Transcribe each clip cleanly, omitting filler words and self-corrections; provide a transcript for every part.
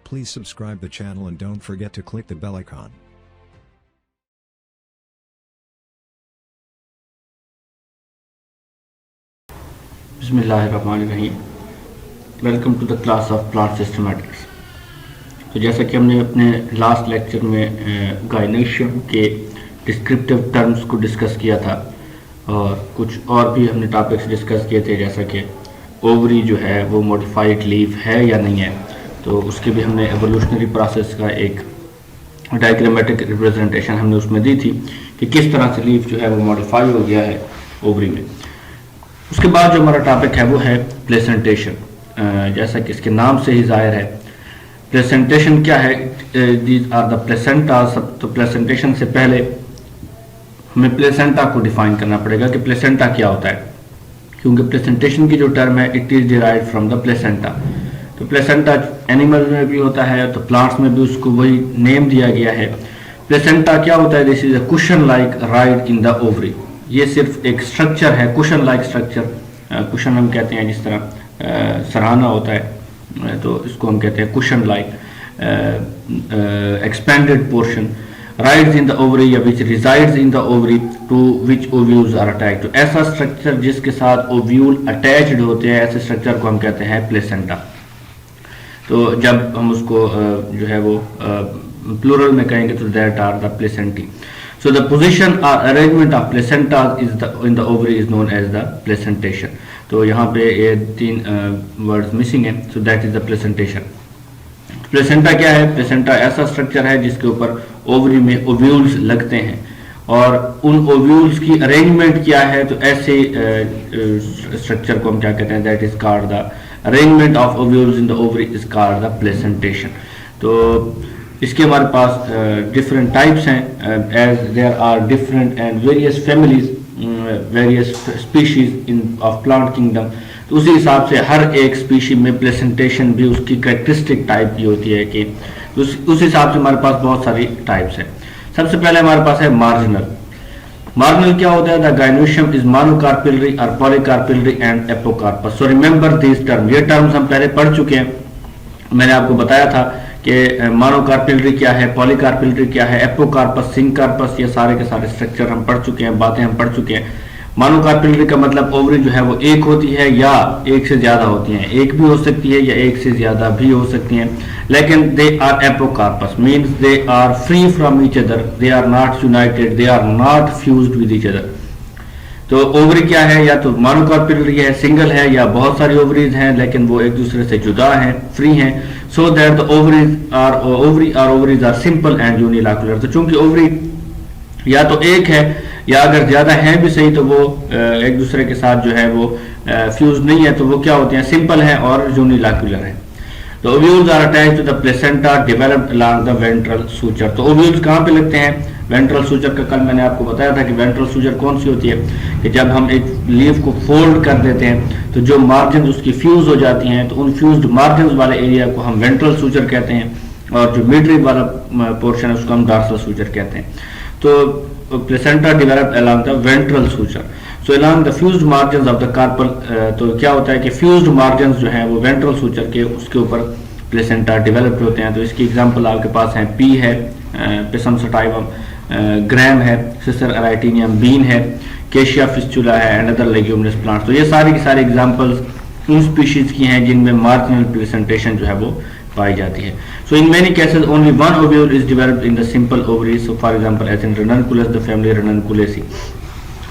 Please subscribe the channel and don't forget to click the bell icon. बिस्मिल्लाहिर्रहमानिर्रहीम। Welcome to the class of plant systematics. तो जैसा कि हमने अपने last lecture में गायनेशियम के डिस्क्रिप्टिव टर्म्स को डिस्कस किया था और कुछ और भी हमने टॉपिक्स डिस्कस किए थे, जैसा कि ओवरी जो है वो मॉडिफाइड लीफ है या नहीं है। तो उसके भी हमने एवोल्यूशनरी प्रोसेस का एक डायग्रामेटिक रिप्रेजेंटेशन हमने उसमें दी थी कि किस तरह से लीफ जो है वो मॉडिफाई हो गया है ओवरी में। उसके बाद जो हमारा टॉपिक है वो है प्लेसेंटेशन। जैसा कि इसके नाम से ही जाहिर है, प्लेसेंटेशन क्या है, दीज आर द प्लेसेंटास। तो प्लेसेंटेशन से पहले हमें प्लेसेंटा को डिफाइन करना पड़ेगा कि प्लेसेंटा क्या होता है, क्योंकि प्लेसेंटेशन की जो टर्म है it is derived from the placenta. तो प्लेसेंटा एनिमल में भी होता है, तो प्लांट्स में भी उसको वही नेम दिया गया है। प्लेसेंटा क्या होता है, this is a cushion like ride in the ovary. ये सिर्फ एक स्ट्रक्चर है, कुशन लाइक स्ट्रक्चर। कुशन हम कहते हैं जिस तरह सराहना होता है, तो इसको हम कहते हैं cushion like expanded portion rides in the ovary या which resides in the ovary to which ovules are attached. तो ऐसा स्ट्रक्चर जिसके साथ ओव्यूल अटैच्ड होते हैं, ऐसे स्ट्रक्चर को हम कहते हैं प्लेसेंटा। तो जब हम उसको जो है वो प्लूरल में कहेंगे तो that are the placentae. So the position or arrangement of placenta in the ovary is known as the placentation. तो यहाँ पे ये तीन वर्ड्स मिसिंग है, so that is the placentation. Placenta क्या है? प्लेसेंटा ऐसा स्ट्रक्चर है जिसके ऊपर ओवरी में ओव्यूल्स लगते हैं और उन ओव्यूल्स की अरेंजमेंट क्या है, तो ऐसे स्ट्रक्चर को हम क्या कहते हैं, that is called the arrangement of ovules in the ovary is called the placentation. तो इसके हमारे पास डिफरेंट टाइप्स हैं, as there are different and various families, various species in of plant kingdom. तो उसी हिसाब से हर एक स्पीशी में प्लेसेंटेशन भी उसकी कैरेक्टरिस्टिक टाइप की होती है कि उस हिसाब से हमारे पास बहुत सारी टाइप्स हैं। सबसे पहले हमारे पास है मार्जिनल। मार्जिनल क्या होता है? द गायनेशियम इज मोनोकार्पिलरी और polycarpellary and apocarpous. So remember this term, ये टर्म्स हम पहले पढ़ चुके हैं। मैंने आपको बताया था कि मोनोकार्पिलरी क्या है, पॉलीकार्पिलरी क्या है, एपोकार्पस, सिंकार्पस, ये सारे के सारे स्ट्रक्चर हम पढ़ चुके हैं, बातें हम पढ़ चुके हैं। मोनोकार्पिलरी का मतलब ओवरी जो है वो एक होती है या एक से ज्यादा होती हैं, एक भी हो सकती है या एक से ज्यादा भी हो सकती हैं, लेकिन they are apocarpous means they are free from each other, they are not united, they are not fused with each other. तो ओवरी क्या है, या तो मोनोकार्पिलरी है, सिंगल है, या बहुत सारी ओवरीज हैं लेकिन वो एक दूसरे से जुदा हैं, फ्री हैं। So that the ovaries are simple and unilocular. तो चूंकि ओवरी या तो एक है या अगर ज्यादा है भी सही, तो वो एक दूसरे के साथ जो है वो फ्यूज नहीं है, तो वो क्या होते हैं, सिंपल है और यूनिलैकुलर है। तो ovules are attached to the placenta developed along the ventral suture. तो ओव्यूल्स कहाँ पे लगते हैं? वेंट्रल सूचर का कल मैंने आपको बताया था कि वेंट्रल सूचर कौन सी होती है, कि जब हम एक लीफ को फोल्ड कर देते हैं तो जो मार्जिन उसकी फ्यूज हो जाती हैं, तो उन फ्यूज्ड मार्जिन वाले एरिया को हम वेंट्रल सूचर कहते हैं और जो मिड रिब वाला पोर्शन है उसको हम डॉर्सल सूचर कहते हैं। तो placenta developed along the ventral suture, so along the fused margins of the carpel. तो क्या होता है कि फ्यूज्ड मार्जिन्स जो हैं वो वेंट्रल सूचर के उसके ऊपर प्लेसेंटा डेवलप्ड होते हैं। तो इसकी एग्जांपल आपके पास है, पी है, पिसम सटाइवम, ग्रैम है, सिसर अराइटिनियम, बीन है, केशिया फिस्चुला है एंड अदर लेग्यूमिनस प्लांट्स। तो ये सारी की सारी एग्जांपल्स उन स्पीशीज की हैं जिनमें मार्जिनल प्लेसेंटेशन जो है वो पाई जाती है। So in many cases only one ovule is developed in the simple ovary. So for example as in Ranunculus, the family Ranunculaceae.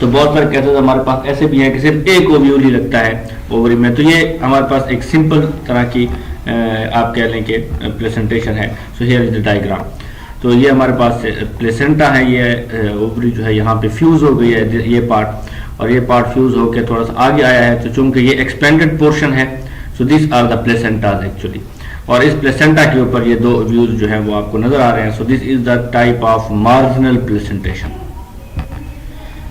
तो बहुत सारे केसेस हमारे पास ऐसे भी हैं कि सिर्फ एक ओव्यूल ही लगता है ओवरी में। तो ये हमारे पास एक सिंपल तरह की आप कह लें कि प्लेसेंटेशन है। So here is the diagram. तो ये हमारे पास प्लेसेंटा है, ये ओवरी जो है यहाँ पे फ्यूज हो गई है ये पार्ट, और ये पार्ट फ्यूज होकर थोड़ा सा आगे आया है। तो चूंकि ये एक्सपेंडेड पोर्शन है, so this are the placentas actually. और इस प्लेसेंटा के ऊपर ये दो व्यूज जो है वो आपको नजर आ रहे हैं। So this is the type of marginal placentation.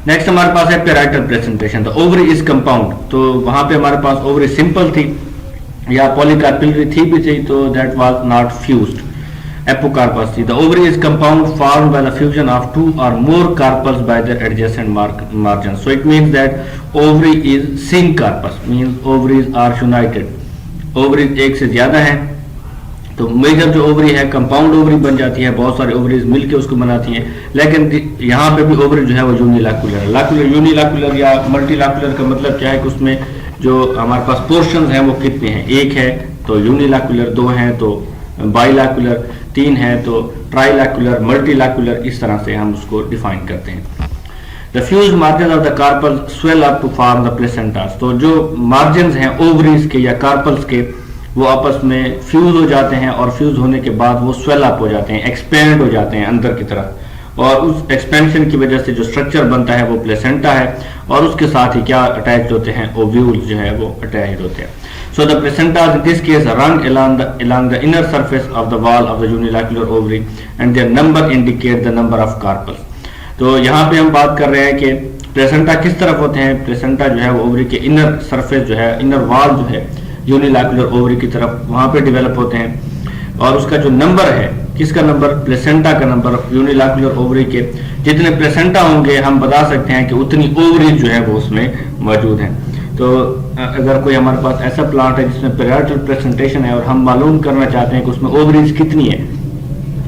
Next हमारे पास है parietal placentation. The ovary is compound. तो वहां पे हमारे पास ओवरी सिंपल थी या पॉलीकार्पिलरी थी भी थी, तो that was not fused. Apocarpous थी। The ovary is compound formed by the fusion of two और more carpels by their adjacent margin. So it means that ovary is syncarpous means ovaries are united. Ovaries एक से ज्यादा है तो major जो ovary है compound ovary बन जाती है, बहुत सारे ओवरीज मिलके उसको बनाती हैं। लेकिन यहाँ पे भी ओवरी जो है वो यूनिलैक्युलर है। लैक्युलर, यूनिलैक्युलर या मल्टीलैक्युलर का मतलब क्या है कि उसमें जो हमारे पास पोर्शंस हैं वो कितने हैं, एक है तो यूनिलैक्युलर, दो हैं तो बाइलैक्युलर, तीन है तो ट्राइलैक्युलर, मल्टीलैक्युलर, इस तरह से हम उसको डिफाइन करते हैं। The fuse margin of the carpel swell up to form the placenta. तो जो मार्जिन हैं ओवरीज के या कार्पल्स के वो आपस में फ्यूज हो जाते हैं और फ्यूज होने के बाद वो स्वेल अप हो जाते हैं, एक्सपेंड हो जाते हैं अंदर की तरफ, और उस एक्सपेंशन की वजह से जो स्ट्रक्चर बनता है वो प्लेसेंटा है, और उसके साथ ही क्या अटैच होते हैं, ओव्यूल्स जो है वो अटैच होते हैं। So the placenta in this case run along the inner surface of the wall of the unilacular ovary and their number indicate the number of carpels। तो यहाँ पे हम बात कर रहे हैं कि प्लेसेंटा किस तरफ होते हैं। प्लेसेंटा जो है वो ओवरी के इनर सरफेस जो है, इनर वॉल जो है यूनिलैक्युलर ओवरी की तरफ, वहाँ पे डेवलप होते हैं, और उसका जो नंबर है, किसका नंबर, प्लेसेंटा का नंबर, यूनिलैक्युलर ओवरी के जितने प्लेसेंटा होंगे हम बता सकते हैं कि उतनी ओवरी जो है वो उसमें मौजूद है। तो अगर कोई हमारे पास ऐसा प्लांट है जिसमें पेराइटल प्रेजेंटेशन है और हम मालूम करना चाहते हैं कि उसमें ओवरीज कितनी है,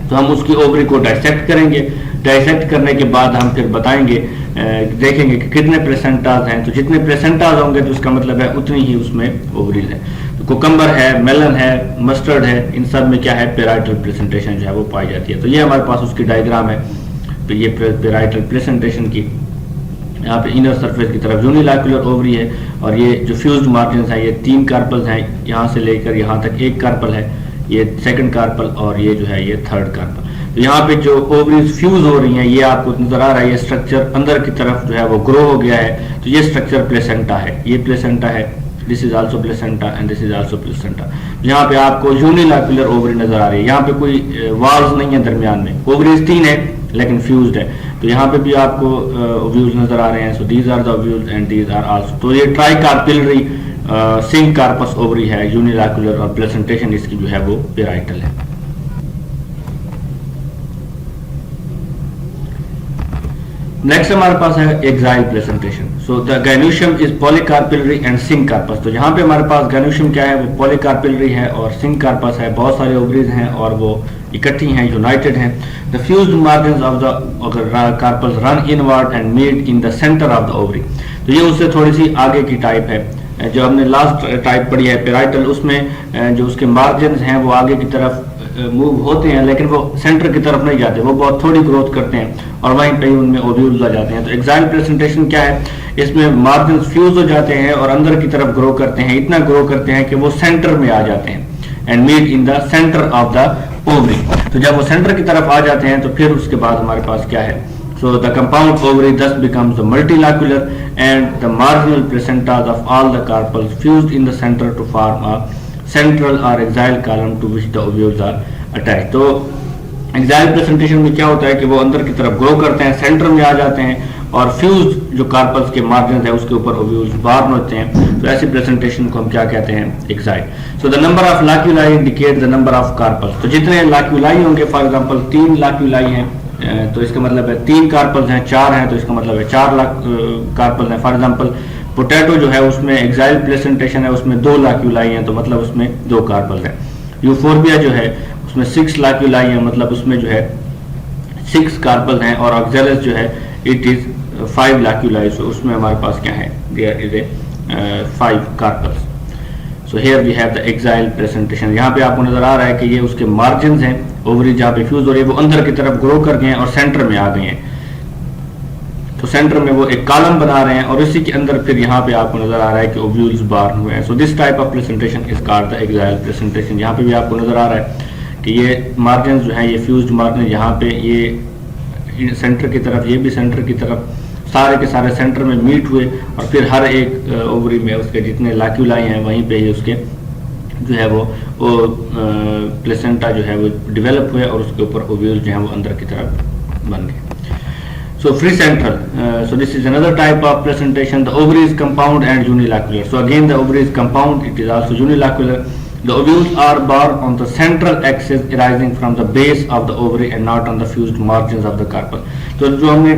तो हम उसकी ओवरी को डाइसेक्ट करेंगे। डाइसेक्ट करने के बाद हम फिर बताएंगे, देखेंगे कि कितने प्लेसेंटाज हैं। तो जितने प्लेसेंटाज होंगे तो उसका मतलब है उतनी ही उसमें ओवरीज है। तो कुकम्बर है, मेलन है, मस्टर्ड है, इन सब में क्या है, पेराइटल प्रेजेंटेशन जो है वो पाई जाती है। तो ये हमारे पास उसकी डायग्राम है, तो ये पेराइटल प्रेजेंटेशन की, यहाँ पे इनर सरफेस की तरफ यूनिलैक्युलर ओवरी है, और ये जो फ्यूज्ड मार्जिन है ये 3 कार्पल्स हैं, यहाँ से लेकर यहाँ तक 1 कार्पल है, ये सेकंड कार्पल, और ये जो है ये थर्ड कार्पल। तो यहाँ पे जो ओवरीज फ्यूज हो रही हैं ये आपको नजर आ रहा है, ये स्ट्रक्चर अंदर की तरफ जो है वो ग्रो हो गया है। तो ये स्ट्रक्चर प्लेसेंटा है, ये प्लेसेंटा है, this is also placenta and this is also placenta. यहाँ पे आपको यूनिलैक्युलर ओवरी नजर आ रही है, यहाँ पे कोई वॉल्स नहीं है दरमियान में, ओवरीज 3 है लेकिन फ्यूज्ड है। तो यहाँ पे भी आपको ओव्यूल्स नजर आ रहे हैं। So these are the ovules and these are also. तो ये ट्राइकार्पिलरी सिंक कार्पस ओवरी है, यूनिलैक्युलर, और प्लेसेंटेशन इसकी जो है वो पेराइटल है। नेक्स्ट हमारे पास है axile placentation. So the gynoecium is polycarpellary and syncarpous. तो यहाँ पे हमारे पास गैन्यूशियम क्या है, वो पॉलीकार्पिलरी है, और सिंक कार्पस है, बहुत सारे ओवरीज हैं और वो इकट्ठी हैं, यूनाइटेड हैं। The fused margins of the carpels run inward and meet in the centre of the ovary. तो ये उससे थोड़ी सी आगे की टाइप है। जो हमने लास्ट टाइप पढ़ी है पेराइटल, उसमें जो उसके मार्जिन्स हैं वो आगे की तरफ मूव होते हैं, लेकिन वो सेंटर की तरफ नहीं जाते, वो बहुत थोड़ी ग्रोथ करते हैं और वहीं पे ही उनमें ओव्यूल्स आ जाते हैं। तो एक्साइल प्रेजेंटेशन क्या है, इसमें मार्जिन फ्यूज हो जाते हैं और अंदर की तरफ ग्रो करते हैं, इतना ग्रो करते हैं कि वो सेंटर में आ जाते हैं and meet in the centre of the ovary. तो जब वो सेंटर की तरफ आ जाते हैं तो फिर उसके बाद हमारे पास क्या है, so the compound ovary thus becomes the multilacular and the marginal placentas of all the carpels fused in the center to form a central or axial column to which the ovules are attached। तो exile presentation में क्या होता है कि वो अंदर की तरफ ग्रो करते हैं, सेंटर में आ जाते हैं, और फ्यूज जो कार्पल्स के मार्जिन है उसके ऊपर ओव्यूल्स बार्न होते हैं। तो ऐसी प्रेजेंटेशन को हम क्या कहते हैं, axile. So the number of loculi indicate the number of carpels. तो जितने लाक्यूलाई होंगे, फॉर एग्जांपल 3 लाक्यूलाई हैं, तो इसका मतलब है 3 कार्पल्स हैं, 4 हैं तो इसका मतलब है 4 कार्पल्स हैं। फॉर एग्जांपल पोटैटो जो है उसमें एक्साइल प्रेजेंटेशन है, उसमें 2 लाक्यूलाई हैं, तो मतलब उसमें 2 कार्पल्स हैं। यूफोर्बिया जो है उसमें 6 लाक्यूलाई है, मतलब उसमें जो है 6 कार्पल्स हैं, और ऑक्जेलस जो है इट इज 5 लाक्यूलाई, सो उसमें हमारे पास क्या है, there is a 5 carpels. So here we have the axile placentation. यहाँ पे आपको नजर आ रहा है कि ये उसके मार्जिन हैं, ओवरी जहाँ पे फ्यूज हो रही है वो अंदर की तरफ ग्रो कर गए हैं और सेंटर में आ गए हैं। तो सेंटर में वो एक कॉलम बना रहे हैं, और इसी के अंदर फिर यहाँ पे आपको नजर आ रहा है कि ओव्यूल्स बार्न हुए हैं। So this type of placentation is called the axile placentation. यहाँ पे भी आपको नजर आ रहा है कि ये मार्जिन जो है, ये फ्यूज्ड मार्जिन, यहाँ पे ये सेंटर की तरफ, ये भी सेंटर की तरफ, सारे के सारे सेंटर में मीट हुए, और फिर हर एक ओवरी में उसके जितने लाक्यूलाई हैं वहीं पे ही उसके जो है वो प्लेसेंटा जो है वो डेवलप हुए, और उसके ऊपर ओव्यूल जो है वो अंदर की तरफ बन गए। So free central, so this is another type of presentation. The ovary is compound and unilacular. So again the ovary is compound, it is also unilacular. The ovules are borne on the central axis arising from the base of the ovary and not on the fused margins of the carpel. तो जो हमने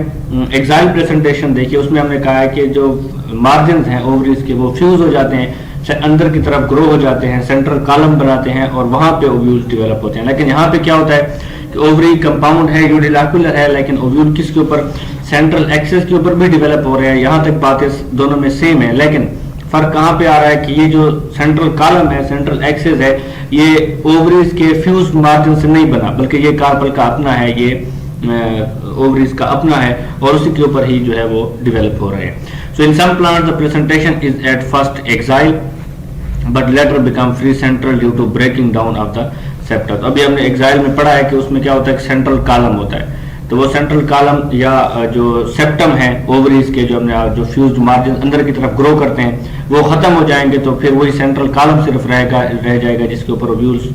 exile presentation देखी उसमें हमने कहा है कि जो मार्जिन हैं ओवरीज के वो फ्यूज हो जाते हैं अंदर की तरफ ग्रो हो जाते हैं, सेंट्रल कॉलम बनाते हैं और वहां पे ओव्यूल्स डेवलप होते हैं। लेकिन यहाँ पे क्या होता है कि ओवरी कंपाउंड है, यूनिलैकुलर है, लेकिन ओव्यूल किसके ऊपर, सेंट्रल एक्सिस के ऊपर भी डेवलप हो रहे हैं। यहाँ तक बातें दोनों में सेम है, लेकिन फर्क कहाँ पे आ रहा है कि ये जो सेंट्रल कॉलम है, सेंट्रल एक्सिस है, ये ओवरीज के फ्यूज मार्जिन से नहीं बना, बल्कि ये कार्पल का अपना है, ये ओवरीज का अपना है और उसी के ऊपर ही जो है वो डेवलप हो रहे हैं। So in some plant the placentation is at first axile but later become free central due to breaking down of the septa. तो अभी हमने एक्साइल में पढ़ा है कि उसमें क्या होता है, सेंट्रल कॉलम होता है, तो वो सेंट्रल कॉलम या जो सेप्टम है ओवरीज के, जो हमने जो फ्यूज्ड मार्जिन अंदर की तरफ ग्रो करते हैं, वो खत्म हो जाएंगे, तो फिर वही सेंट्रल कॉलम सिर्फ रह जाएगा जिसके ऊपर ओव्यूल्स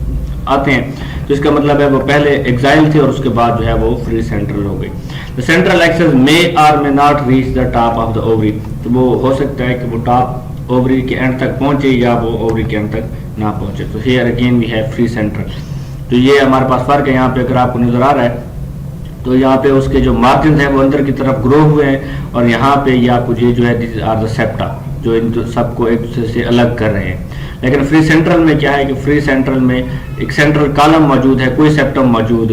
आते हैं। तो इसका मतलब है वो पहले एक्साइल थे और उसके बाद जो है वो फ्री सेंट्रल हो गई। द सेंट्रल एक्सिस मे और may not reach the top of the ovary, तो वो हो सकता है कि वो टॉप ओवरी के एंड तक पहुंचे या वो ओवरी के एंड तक ना पहुंचे। तो here again we have free central. तो ये हमारे पास फर्क है। यहाँ पे अगर आपको नजर आ रहा है तो यहाँ पे उसके जो मार्जिन है वो अंदर की तरफ ग्रो हुए हैं और यहाँ पे ये आपको ये जो है दिस आर द सेप्टा, जो इन सबको एक दूसरे से अलग कर रहे हैं। लेकिन फ्री सेंट्रल में क्या है कि फ्री सेंट्रल में एक सेंट्रल कॉलम मौजूद है, कोई सेप्टम मौजूद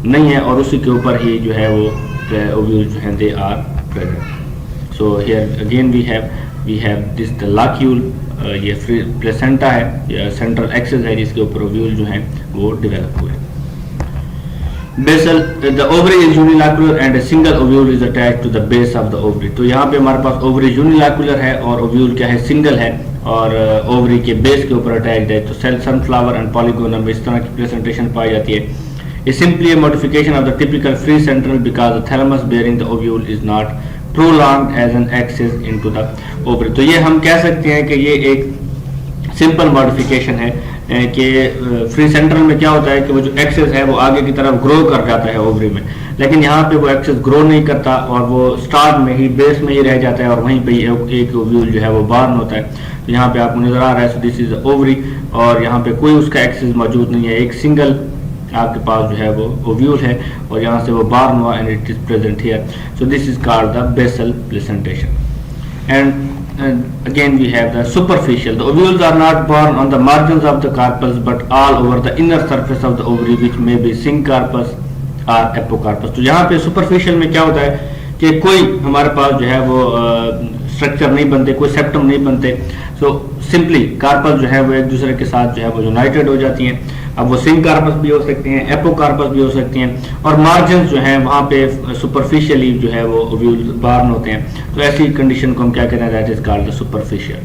नहीं है और उसी के ऊपर ही जो है वो ओव्यूल जो है they are present. So here again we have this the locule, ये फ्री प्लेसेंटा है, ये सेंट्रल एक्सिस है जिसके ऊपर ओव्यूल जो है वो डेवलप हुए। Basal the ovary is unilocular and a single ovule is attached to the base of the ovary। तो यहाँ पे हमारे पास ओवरी यूनिलैकुलर है और ओव्यूल क्या है, सिंगल है और ओवरी के बेस के ऊपर अटैच्ड है। तो सेल सनफ्लावर एंड पॉलीगोनल में इस तरह की प्रेजेंटेशन पाई जाती है। It's simply a modification of the typical free central because the thalamus bearing the ovule is not prolonged as an axis into the ovary। तो ये हम कह सकते हैं कि ये एक सिंपल मॉडिफिकेशन है कि फ्री सेंट्रल में क्या होता है कि वो जो एक्सेस है वो आगे की तरफ ग्रो कर जाता है ओवरी में, लेकिन यहाँ पे वो एक्सेस ग्रो नहीं करता और वो स्टार्ट में ही बेस में ही रह जाता है और वहीं पे एक ओव्यूल जो है वो बार्न होता है। तो यहाँ पे आपको नजर आ रहा है, सो दिस इज ओवरी और यहाँ पे कोई उसका एक्सेस मौजूद नहीं है, एक सिंगल आपके पास जो है वो ओव्यूल है और यहाँ से वो बार्न हुआ and it is present here. So this is called the basal placentation. And again we have the superficial. The ovules are not born on the margins of the carpels but all over the inner surface of the ovary which may be syncarpus or apocarpus। तो यहाँ पे superficial में क्या होता है कि कोई हमारे पास जो है वो स्ट्रक्चर नहीं बनते, कोई सेप्टम नहीं बनते। सो सिंपली कार्पस जो है वो एक दूसरे के साथ जो है वो यूनाइटेड हो जाती हैं। अब वो सिंकार्पस भी हो सकते हैं, एपोकार्पस भी हो सकती हैं और मार्जिन जो है वहाँ पे सुपरफिशियली जो है वो ओव्यूल बार्न होते हैं। तो ऐसी कंडीशन को हम क्या कहते हैं, that is called the superficial.